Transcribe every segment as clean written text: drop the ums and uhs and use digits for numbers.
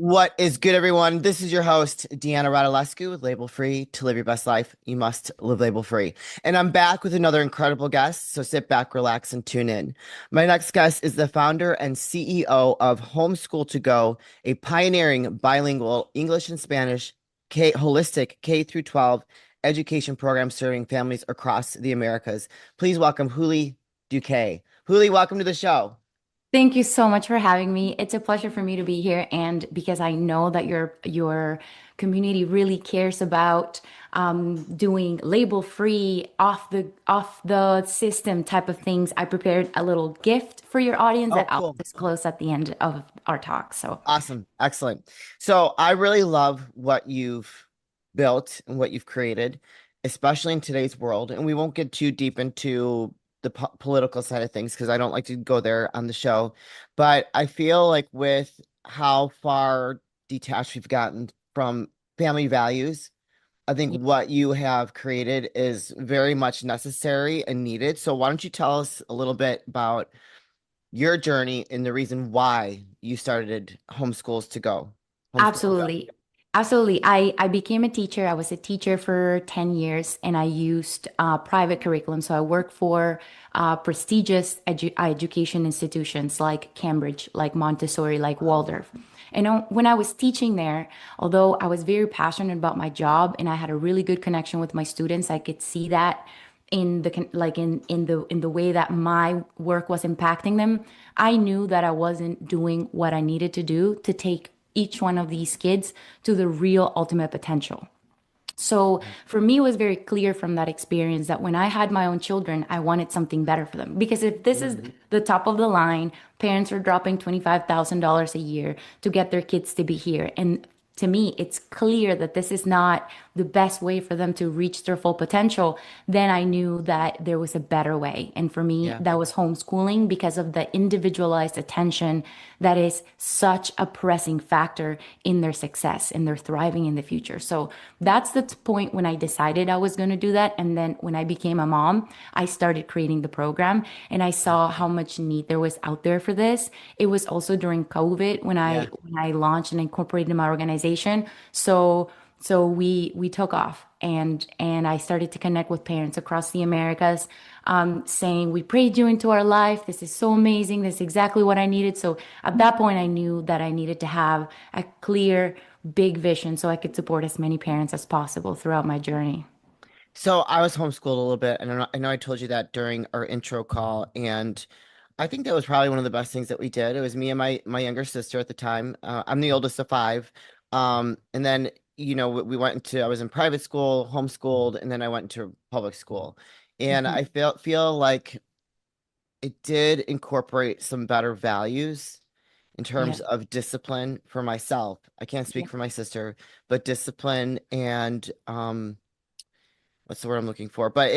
What is good, everyone? This is your host, Deanna Radulescu with Label Free. To live your best life, you must live label free. And I'm back with another incredible guest. So sit back, relax, and tune in. My next guest is the founder and CEO of HomeschoolToGo, a pioneering bilingual English and Spanish holistic K through 12 education program serving families across the Americas. Please welcome Houlie Duque. Houlie, welcome to the show. Thank you so much for having me. It's a pleasure for me to be here, and because I know that your community really cares about doing label-free, off the system type of things. I prepared a little gift for your audience Oh, that I'll cool. disclose at the end of our talk. So Awesome. Excellent. So I really love what you've built and what you've created, especially in today's world. And we won't get too deep into the political side of things because I don't like to go there on the show. But I feel like with how far detached we've gotten from family values, I think yeah, what you have created is very much necessary and needed. So why don't you tell us a little bit about your journey and the reason why you started Homeschools to Go. Homeschool to Go. absolutely. Absolutely. I became a teacher. I was a teacher for 10 years and I used private curriculum. So I worked for prestigious education institutions like Cambridge, like Montessori, like Waldorf. And when I was teaching there, although I was very passionate about my job and I had a really good connection with my students, I could see that in the like in the way that my work was impacting them. I knew that I wasn't doing what I needed to do to take each one of these kids to the real ultimate potential. So for me, it was very clear from that experience that when I had my own children, I wanted something better for them. Because if this is Mhm. the top of the line, parents are dropping $25,000 a year to get their kids to be here. And to me, it's clear that this is not the best way for them to reach their full potential. Then I knew that there was a better way. And for me, Yeah. that was homeschooling because of the individualized attention that is such a pressing factor in their success and their thriving in the future. So that's the point when I decided I was going to do that. And then when I became a mom, I started creating the program and I saw how much need there was out there for this. It was also during COVID when I Yeah. when I launched and incorporated my organization. So we took off and I started to connect with parents across the Americas, saying, we prayed you into our life. This is so amazing. This is exactly what I needed. So at that point, I knew that I needed to have a clear, big vision so I could support as many parents as possible throughout my journey. So I was homeschooled a little bit, and I know I told you that during our intro call, and I think that was probably one of the best things that we did. It was me and my younger sister at the time. I'm the oldest of five. And then we went into I was in private school, homeschooled, and then I went into public school. And Mhm. I feel like it did incorporate some better values in Yeah. terms of discipline for myself. I can't Yeah. speak for my sister, but discipline and what's the word I'm looking for? But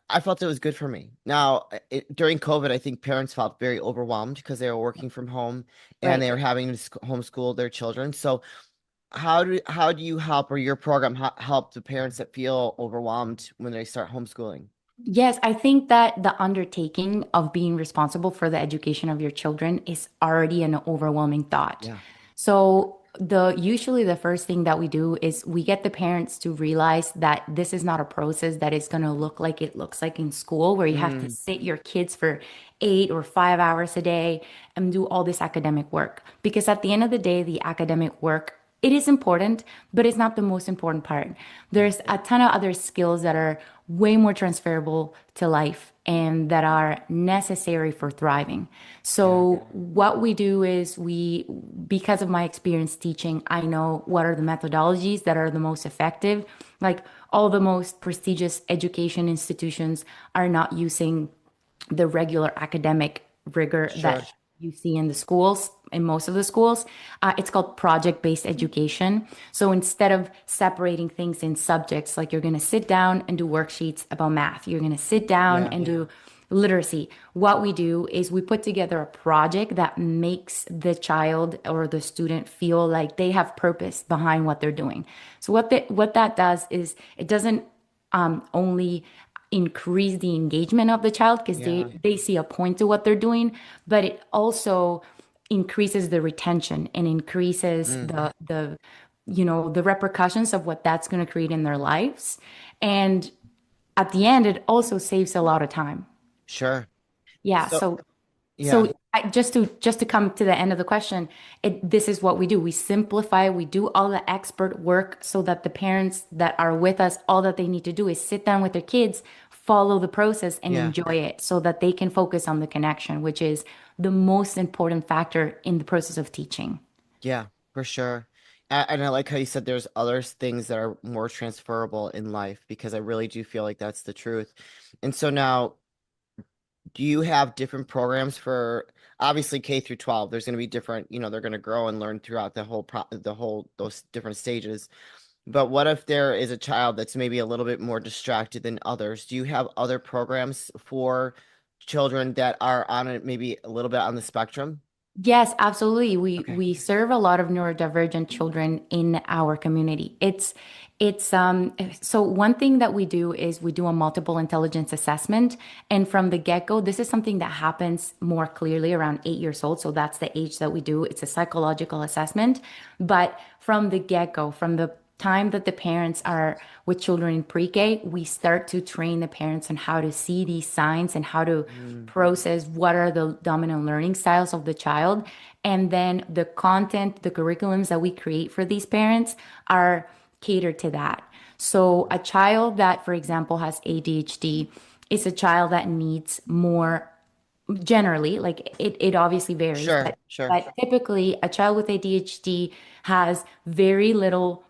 I felt it was good for me. Now, during COVID, I think parents felt very overwhelmed because they were working from home and Right. they were having to homeschool their children. So, how do you help or your program help the parents that feel overwhelmed when they start homeschooling? Yes, I think that the undertaking of being responsible for the education of your children is already an overwhelming thought. Yeah. So the usually the first thing that we do is we get the parents to realize that this is not a process that is going to look like it looks like in school, where you have to Mm, sit your kids for 8 or 5 hours a day and do all this academic work. Because at the end of the day, the academic work, it is important, but it's not the most important part. yeah. There's a ton of other skills that are way more transferable to life and that are necessary for thriving. Yeah. So what we do is because of my experience teaching, I know what are the methodologies that are the most effective. Like all the most prestigious education institutions are not using the regular academic rigor Sure. that you see in the schools, in most of the schools. It's called project-based education. So instead of separating things in subjects, like you're going to sit down and do worksheets about math, you're going to sit down Yeah. and do literacy. What we do is we put together a project that makes the child or the student feel like they have purpose behind what they're doing. So what that does is it doesn't only increase the engagement of the child because Yeah. they see a point to what they're doing, but it also increases the retention and increases Mm, the repercussions of what that's going to create in their lives. And at the end, it also saves a lot of time. sure. Yeah. So, So yeah, just to come to the end of the question, this is what we do. We simplify, we do all the expert work so that the parents that are with us, all that they need to do is sit down with their kids, follow the process and yeah, enjoy it so that they can focus on the connection, which is the most important factor in the process of teaching. yeah, for sure. And I like how you said there's other things that are more transferable in life because I really do feel like that's the truth. And so now, do you have different programs for obviously K through 12? There's going to be different, they're going to grow and learn throughout those different stages. But what if there is a child that's maybe a little bit more distracted than others? Do you have other programs for children that are on it, maybe a little bit on the spectrum? Yes, absolutely. We Okay. we serve a lot of neurodivergent children in our community. It's so one thing that we do is we do a multiple intelligence assessment. And from the get-go, this is something that happens more clearly around 8 years old. So that's the age that we do. It's a psychological assessment. But from the get-go, from the time that the parents are with children in pre-K, we start to train the parents on how to see these signs and how to Mm, process what are the dominant learning styles of the child. And then the content, the curriculums that we create for these parents are catered to that. So a child that, for example, has ADHD is a child that needs more generally, like it obviously varies, sure, sure. but typically a child with ADHD has very little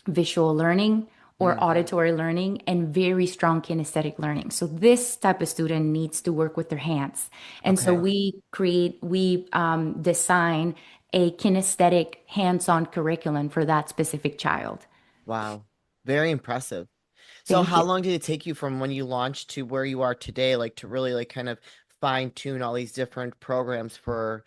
visual learning or Mm, auditory learning and very strong kinesthetic learning. So this type of student needs to work with their hands. And so okay. we design a kinesthetic hands-on curriculum for that specific child. Wow. Very impressive. So Thank how you. long did it take you from when you launched to where you are today, like to really like kind of fine tune all these different programs for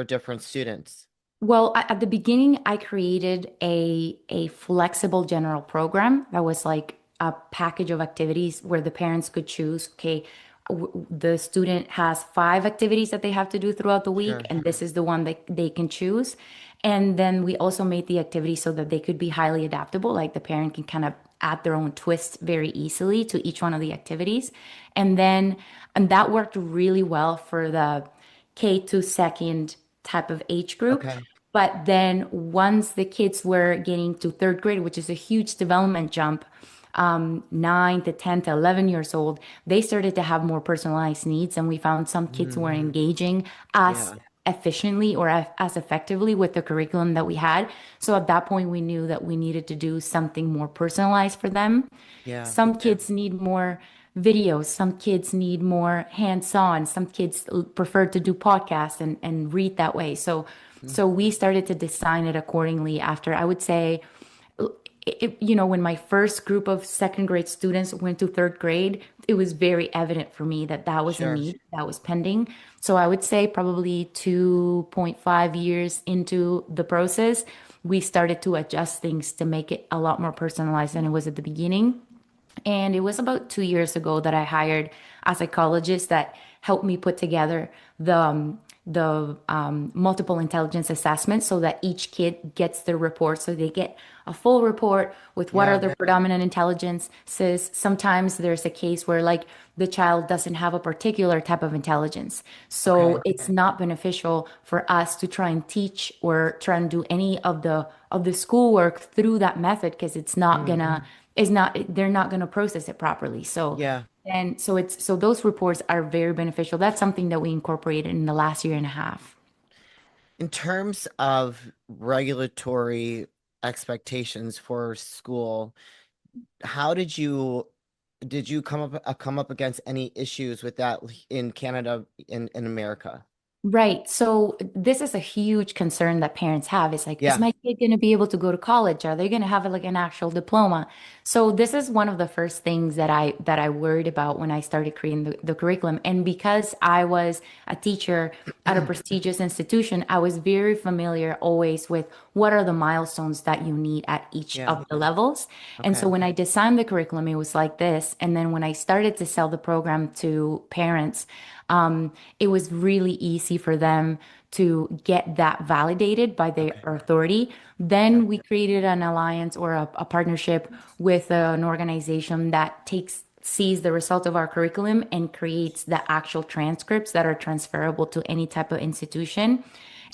different students? Well, at the beginning, I created a flexible general program that was like a package of activities where the parents could choose, okay, the student has 5 activities that they have to do throughout the week, Sure. and this is the one that they can choose. And then we also made the activity so that they could be highly adaptable, like the parent can kind of add their own twist very easily to each one of the activities. And that worked really well for the K to second type of age group. Okay. But then once the kids were getting to third grade, which is a huge development jump, 9 to 10 to 11 years old, they started to have more personalized needs. And we found some kids were Mm, engaging as yeah. efficiently or as effectively with the curriculum that we had. So at that point, we knew that we needed to do something more personalized for them. Yeah. Some kids need more videos, some kids need more hands-on, some kids prefer to do podcasts and read that way. So Mm, so we started to design it accordingly after I would say when my first group of second grade students went to third grade, it was very evident for me that that was a sure. need that was pending. So I would say probably 2.5 years into the process, we started to adjust things to make it a lot more personalized than it was at the beginning. And it was about 2 years ago that I hired a psychologist that helped me put together the multiple intelligence assessment so that each kid gets their report. So they get a full report with what are Yeah. their predominant intelligences. Sometimes there's a case where like the child doesn't have a particular type of intelligence. So Okay. it's not beneficial for us to try and teach or try and do any of the schoolwork through that method because it's not Mm, gonna is not they're not going to process it properly. So yeah. and so it's so those reports are very beneficial. That's something that we incorporated in the last year and a half. In terms of regulatory expectations for school, how did you come up against any issues with that in Canada in America? Right. So this is a huge concern that parents have. It's like, is Yeah. my kid going to be able to go to college? Are they going to have like an actual diploma? So this is one of the first things that I worried about when I started creating the curriculum. And because I was a teacher at a prestigious institution, I was very familiar always with what are the milestones that you need at each Yeah. of the levels. And so Okay. when I designed the curriculum, it was like this. And then when I started to sell the program to parents, it was really easy for them to get that validated by their Okay. authority. Yeah. Then we created an alliance or a partnership with an organization that sees the result of our curriculum and creates the actual transcripts that are transferable to any type of institution.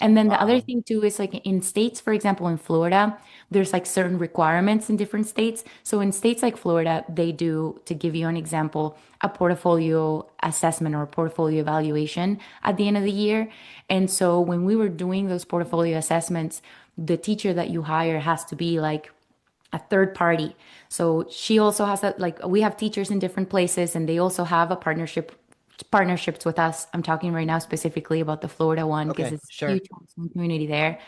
And then the other Wow. thing too is like in states, for example, in Florida, there's like certain requirements in different states. So in states like Florida, they do, to give you an example, a portfolio assessment or a portfolio evaluation at the end of the year. And so when we were doing those portfolio assessments, the teacher that you hire has to be like a third party. So she also has a like we have teachers in different places and they also have a partnerships with us. I'm talking right now specifically about the Florida one because Okay. it's a Sure. huge homeschooling community there.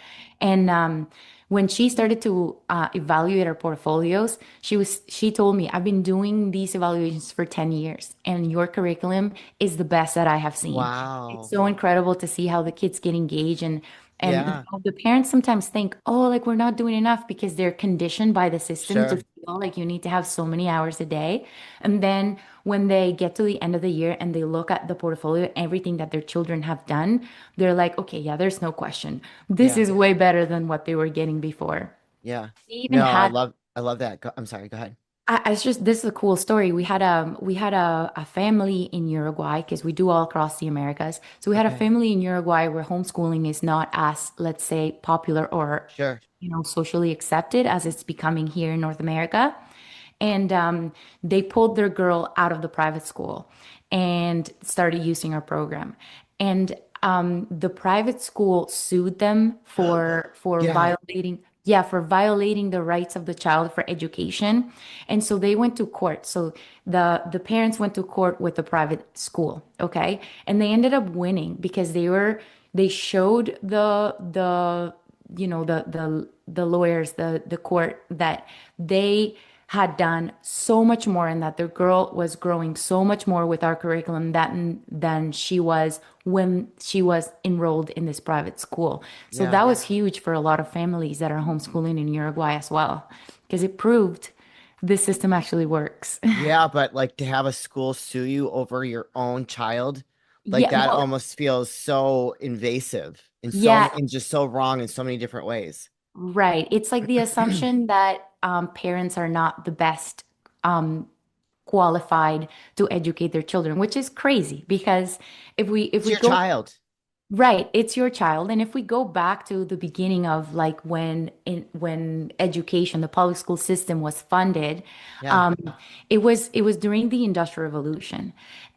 And when she started to evaluate our portfolios, she told me, I've been doing these evaluations for 10 years, and your curriculum is the best that I have seen. It's Wow. so incredible to see how the kids get engaged and Yeah. how the parents sometimes think, oh, like we're not doing enough because they're conditioned by the system to Sure. feel like you need to have so many hours a day. And then when they get to the end of the year and they look at the portfolio, everything that their children have done, they're like, okay, yeah, there's no question. This Yeah. is way better than what they were getting before. Yeah. They even No, had I love that. I'm sorry. Go ahead. it's just this is a cool story. We had a family in Uruguay because we do all across the Americas. So we had a Okay. family in Uruguay where homeschooling is not as, let's say, popular or Sure. socially accepted as it's becoming here in North America. And they pulled their girl out of the private school and started using our program. And the private school sued them for Yeah. violating, yeah, for violating the rights of the child for education. And so they went to court. So the parents went to court with the private school, okay? And they ended up winning because they showed the lawyers, the court, that they had done so much more and that the girl was growing so much more with our curriculum than she was when she was enrolled in this private school. So Yeah. that was huge for a lot of families that are homeschooling in Uruguay as well, because it proved this system actually works. Yeah, but like to have a school sue you over your own child, like Yeah, that well, almost feels so invasive and yeah, and just so wrong in so many different ways. right. It's like the assumption that parents are not the best um, qualified to educate their children, which is crazy because if It's we your go child. right, it's your child, and if we go back to the beginning of like when education, the public school system was funded, Yeah. um, it was during the Industrial Revolution.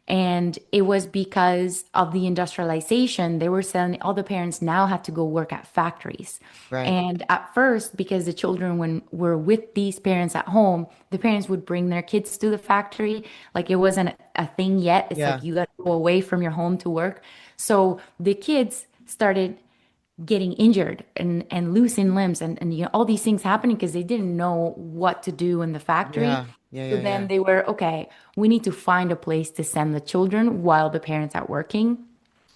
And it was because of the industrialization, they were saying all the parents now had to go work at factories. Right. And at first, because the children, when were with these parents at home, the parents would bring their kids to the factory. Like it wasn't a thing yet. It's Yeah. like you got to go away from your home to work. So the kids started getting injured and losing limbs and all these things happening because they didn't know what to do in the factory. Yeah. Yeah. So Yeah. then Yeah. they were, okay, we need to find a place to send the children while the parents are working.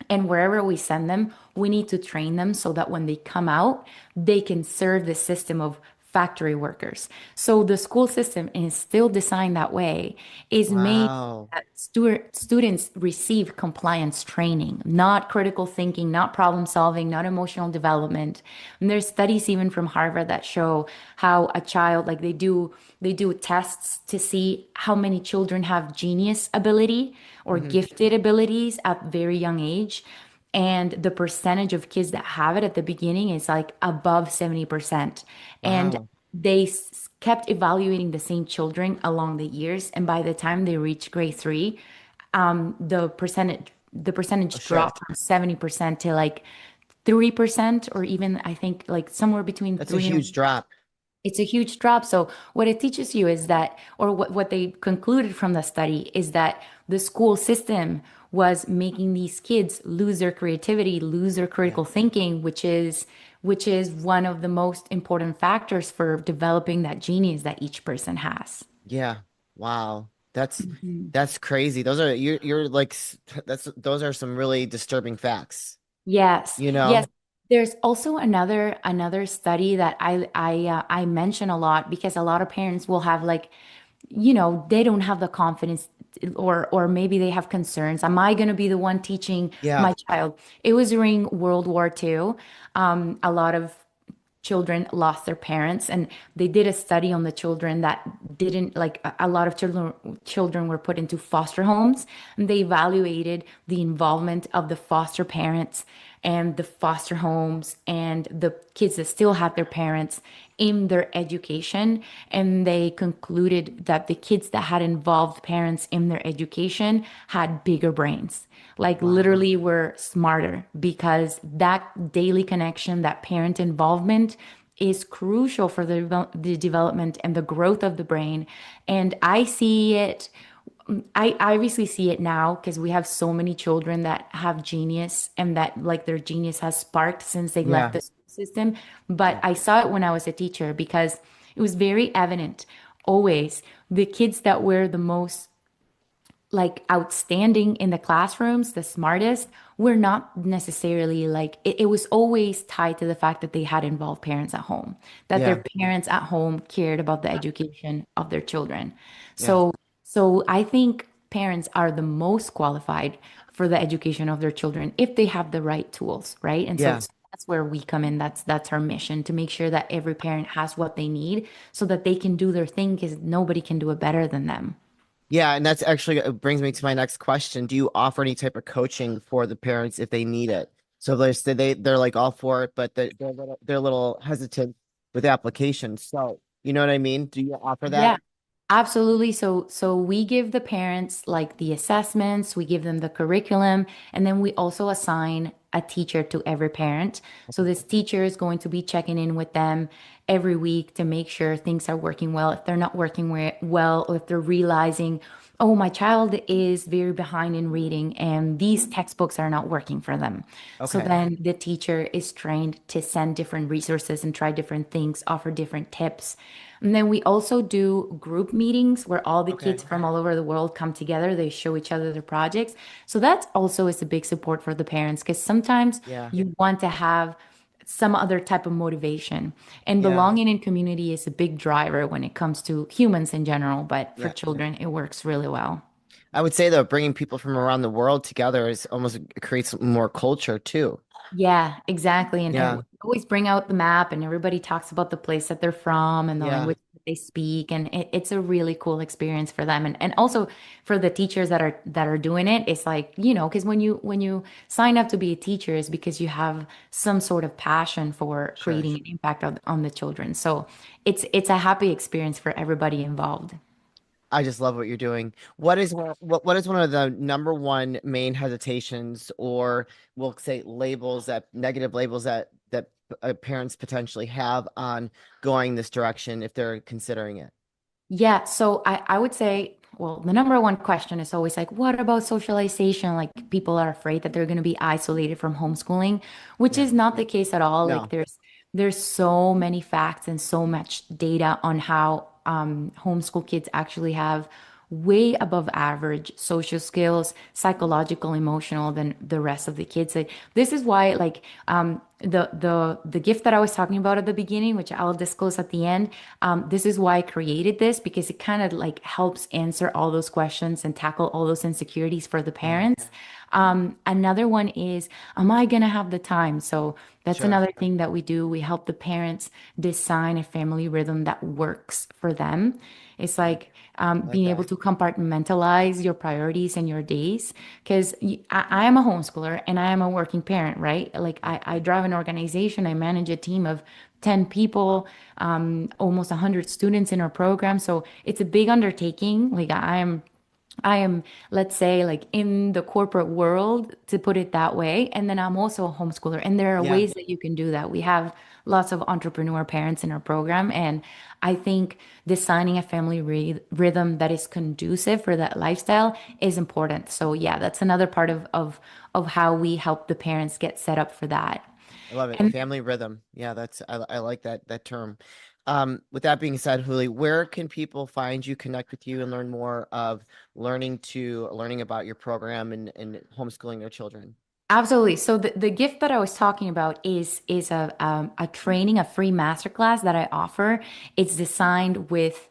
And wherever we send them, we need to train them so that when they come out, they can serve the system of factory workers. So the school system is still designed that way, is made Wow. that students receive compliance training, not critical thinking, not problem solving, not emotional development. And there's studies even from Harvard that show how a child, like they do tests to see how many children have genius ability or Hmm. gifted abilities at very young age. And the percentage of kids that have it at the beginning is like above 70%. And Wow. kept evaluating the same children along the years. And by the time they reach grade three, the Oh, percentage sure. dropped from 70% to like 3%, or even I think like somewhere between That's a three and huge drop. it's a huge drop. So what it teaches you is that, or what they concluded from the study is that the school system was making these kids lose their creativity, lose their Yeah. critical thinking, which is one of the most important factors for developing that genius that each person has. Yeah. Wow. Mhm. That's crazy. Those are you're like that's those are some really disturbing facts, Yes, you yes. know? There's also another study that I mention a lot because a lot of parents will have like they don't have the confidence or maybe they have concerns. Am I going to be the one teaching Yeah. my child? It was during World War II. A lot of children lost their parents, and they did a study on the children that didn't like a lot of children were put into foster homes, and they evaluated the involvement of the foster parents and the foster homes and the kids that still had their parents in their education. And they concluded that the kids that had involved parents in their education had bigger brains, like Wow. literally were smarter, because that daily connection, that parent involvement is crucial for the development and the growth of the brain. And I obviously see it now because we have so many children that have genius and that like their genius has sparked since they left Yeah. the school system. But Yeah. I saw it when I was a teacher because it was very evident always the kids that were the most like outstanding in the classrooms, the smartest, were not necessarily like it was always tied to the fact that they had involved parents at home, that Yeah. their parents at home cared about the education of their children. Yeah. So I think parents are the most qualified for the education of their children if they have the right tools, right? And so Yeah. that's where we come in. That's our mission, to make sure that every parent has what they need so that they can do their thing, because nobody can do it better than them. Yeah, and that's actually brings me to my next question. Do you offer any type of coaching for the parents if they need it? So they're like all for it, but they're a little hesitant with applications. So you know what I mean? Do you offer Yeah. that? Absolutely. So we give the parents like the assessments, we give them the curriculum, and then we also assign a teacher to every parent. So this teacher is going to be checking in with them every week to make sure things are working well. If they're not working well, or if they're realizing, oh, my child is very behind in reading and these textbooks are not working for them. So Okay. then the teacher is trained to send different resources and try different things, offer different tips. And then we also do group meetings where all the Okay. kids from all over the world come together. They show each other their projects. So that also is a big support for the parents, because sometimes Yeah. you want to have some other type of motivation. And Yeah. belonging in community is a big driver when it comes to humans in general, but for Yeah. children, it works really well. I would say though, bringing people from around the world together is almost creates more culture too. Yeah, exactly. And Yeah. we always bring out the map, and everybody talks about the place that they're from and the Yeah. language that they speak. And it's a really cool experience for them. And also for the teachers that are doing it, it's like, because when you sign up to be a teacher is because you have some sort of passion for Sure. creating an impact on the children. So it's a happy experience for everybody involved. I just love what you're doing. What is one of the number one main hesitations, or we'll say labels, that negative labels that parents potentially have on going this direction if they're considering it? Yeah, so I would say, well, the number one question is always like, what about socialization? Like people are afraid that they're going to be isolated from homeschooling, which Yeah. is not the case at all. Like No. there's so many facts and so much data on how homeschool kids actually have way above average social skills, psychological, emotional than the rest of the kids. Like, this is why like the gift that I was talking about at the beginning, which I'll disclose at the end, this is why I created this, because it kind of like helps answer all those questions and tackle all those insecurities for the Yeah. parents. Another one is, am I gonna have the time? So that's Sure. another thing that we do. We help the parents design a family rhythm that works for them. It's like I like being able that. to compartmentalize your priorities and your days. Because I am a homeschooler and I am a working parent, right? Like Yeah. I drive an organization, I manage a team of 10 people, almost 100 students in our program. So it's a big undertaking. Like I am, let's say, like in the corporate world, to put it that way. And then I'm also a homeschooler. And there are Yeah. ways that you can do that. We have lots of entrepreneur parents in our program. And I think designing a family rhythm that is conducive for that lifestyle is important. So yeah, that's another part of how we help the parents get set up for that. I love it. And Family rhythm. Yeah, I like that term. With that being said, Houlie, where can people find you, connect with you, and learn more of learning about your program and homeschooling their children? absolutely. So the gift that I was talking about is a training, a free masterclass that I offer. It's designed with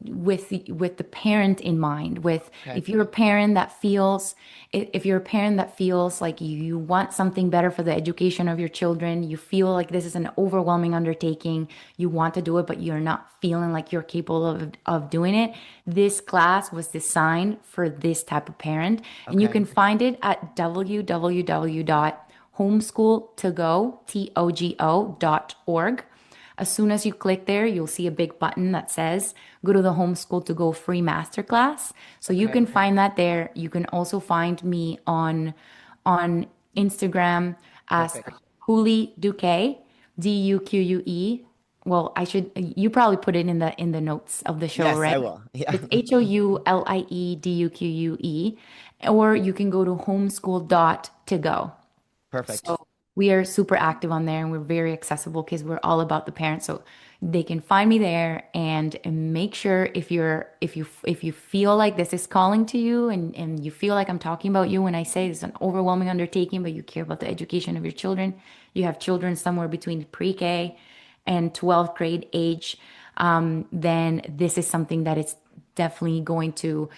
with the parent in mind. With Okay. if you're a parent that feels if you're a parent that feels like you want something better for the education of your children, you feel like this is an overwhelming undertaking, you want to do it, but you're not feeling like you're capable of doing it. This class was designed for this type of parent, and you Okay. can find it at www.homeschooltogo.org. As soon as you click there, you'll see a big button that says go to the Homeschool to Go free masterclass. So you Okay. can find that there. You can also find me on Instagram as Perfect. Houlie Duque, Duque. Well, you probably put it in the notes of the show, Yes, I right? will. Yeah. It's HouliEDuque. Or you can go to homeschool.togo. Perfect. So we are super active on there and we're very accessible because we're all about the parents. So they can find me there and make sure if you feel like this is calling to you and you feel like I'm talking about you when I say it's an overwhelming undertaking, but you care about the education of your children, you have children somewhere between pre-K and 12th grade age, then this is something that it's definitely going to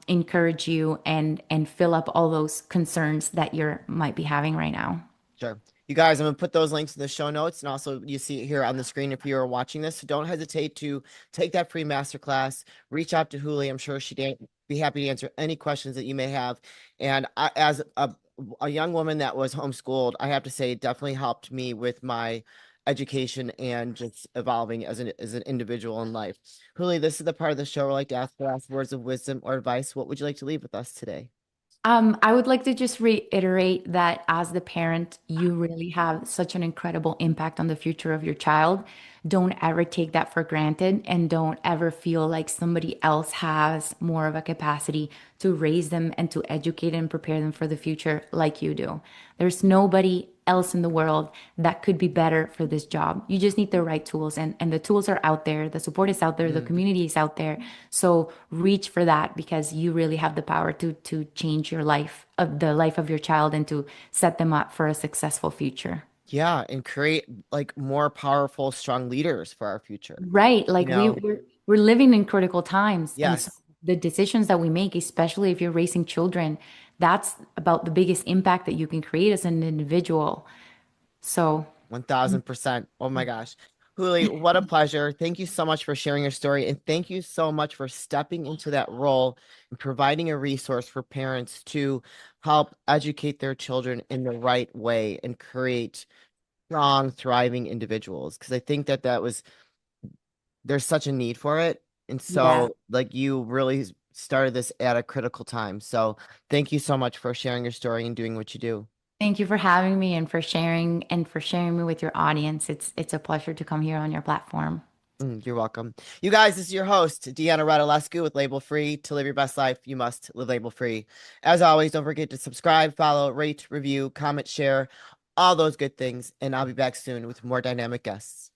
encourage you and fill up all those concerns that you might be having right now. Sure. You guys, I'm going to put those links in the show notes and also you see it here on the screen if you are watching this. So don't hesitate to take that free masterclass. Reach out to Houlie. I'm sure she'd be happy to answer any questions that you may have. And as a young woman that was homeschooled, I have to say it definitely helped me with my education and just evolving as an individual in life. Houlie, this is the part of the show where I like to ask for last words of wisdom or advice. What would you like to leave with us today? I would like to just reiterate that as the parent, you really have such an incredible impact on the future of your child. Don't ever take that for granted and don't ever feel like somebody else has more of a capacity to raise them and to educate and prepare them for the future like you do. There's nobody else in the world that could be better for this job. You just need the right tools and the tools are out there, the support is out there, the Mm. community is out there. So reach for that because you really have the power to change your life, of the life of your child and to set them up for a successful future. Yeah, and create like more powerful, strong leaders for our future. Right. You Like know, we're living in critical times. And so yes, the decisions that we make, especially if you're raising children, that's about the biggest impact that you can create as an individual. So 1000%. Oh my gosh. Huli, what a pleasure. Thank you so much for sharing your story. And thank you so much for stepping into that role and providing a resource for parents to help educate their children in the right way and create strong, thriving individuals. Because I think that there's such a need for it. And yeah. so, like, you really started this at a critical time. So, thank you so much for sharing your story and doing what you do. Thank you for having me and for sharing me with your audience. It's a pleasure to come here on your platform. You're welcome. You guys, this is your host, Deanna Radulescu with Label Free. To live your best life, you must live label free. As always, don't forget to subscribe, follow, rate, review, comment, share, all those good things. And I'll be back soon with more dynamic guests.